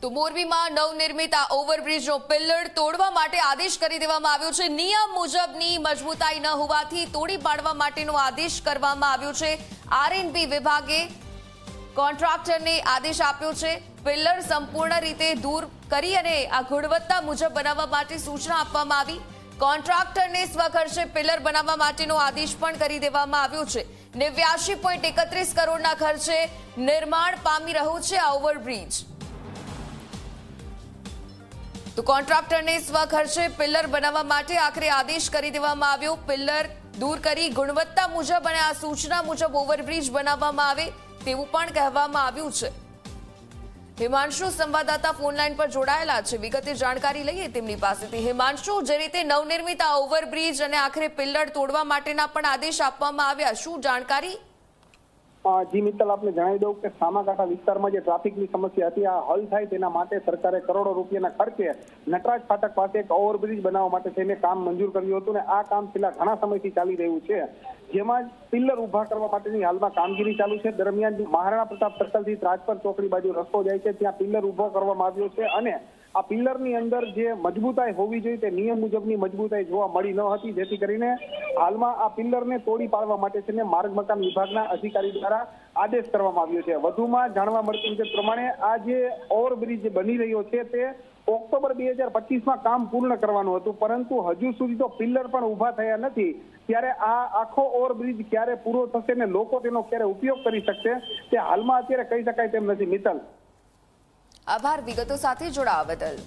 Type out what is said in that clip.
તો મોરબીમાં નવનિર્મિત આ ઓવરબ્રિજનો પિલ્લર તોડવા માટે આદેશ કરી દેવામાં આવ્યો છે। નિયમ મુજબની મજબૂતાઈ ન હોવાથી તોડી પાડવા માટેનો આદેશ કરવામાં આવ્યો છે। આરએનબી વિભાગે કોન્ટ્રાક્ટરને આદેશ આપ્યો છે। પિલ્લર સંપૂર્ણ રીતે દૂર કરી અને આ ગુણવત્તા મુજબ બનાવવા માટે સૂચના આપવામાં આવી। કોન્ટ્રાક્ટરને સ્વખર્ચે પિલ્લર બનાવવા માટેનો આદેશ પણ કરી દેવામાં આવ્યો છે। 89.31 કરોડના ખર્ચે નિર્માણ પામી રહ્યું છે આ ઓવરબ્રિજ। તો કોન્ટ્રાક્ટરને સ્વખર્ચે પિલ્લર બનાવવા માટે આખરે આદેશ કરી દેવામાં આવ્યો। પિલ્લર દૂર કરી ગુણવત્તા મુજબ અને આ સૂચના મુજબ ઓવરબ્રિજ બનાવવામાં આવે તેવું પણ કહેવામાં આવ્યું છે। હિમાંશુ સંવાદદાતા ફોનલાઈન પર જોડાયેલા છે, વિગતે જાણકારી લઈએ તેમની પાસેથી। હિમાંશુ, જે રીતે નવનિર્મિત આ ઓવરબ્રિજ અને આખરે પિલ્લર તોડવા માટેના પણ આદેશ આપવામાં આવ્યા, શું જાણકારી? જી મિત્તલ, આપને જણાવી દઉં કે સામાકાંઠા વિસ્તારમાં જે ટ્રાફિકની સમસ્યા હતી આ હલ થાય તેના માટે સરકારે કરોડો રૂપિયાના ખર્ચે નટરાજ ફાટક પાસે એક ઓવરબ્રિજ બનાવવા માટે થઈને કામ મંજૂર કર્યું હતું અને આ કામ છેલ્લા ઘણા સમયથી ચાલી રહ્યું છે, જેમાં પિલ્લર ઉભા કરવા માટેની હાલમાં કામગીરી ચાલુ છે। દરમિયાન મહારાણા પ્રતાપ સર્કલથી રાજપર ચોકડી બાજુ રસ્તો જાય છે, ત્યાં પિલ્લર ઉભો કરવામાં આવ્યો છે અને આ પિલ્લરની અંદર જે મજબૂતાઈ હોવી જોઈએ તે નિયમ મુજબની મજબૂતાઈ જોવા મળી ન હતી, જેથી કરીને હાલમાં આ પિલ્લરને તોડી પાડવા માટે છે ને માર્ગ મકાન વિભાગના અધિકારી દ્વારા આદેશ કરવામાં આવ્યો છે। વધુમાં જાણવા મળતી વિગત પ્રમાણે આ જે ઓવરબ્રિજ બની રહ્યો છે તે ઓક્ટોબર 2025માં કામ પૂર્ણ કરવાનું હતું, પરંતુ હજુ સુધી તો પિલ્લર પણ ઉભા થયા નથી। ત્યારે આ આખો ઓવરબ્રિજ ક્યારે પૂરો થશે ને લોકો તેનો ક્યારે ઉપયોગ કરી શકશે તે હાલમાં અત્યારે કહી શકાય તેમ નથી। મિત્તલ, આભાર વિગતો સાથે જોડાવા બદલ।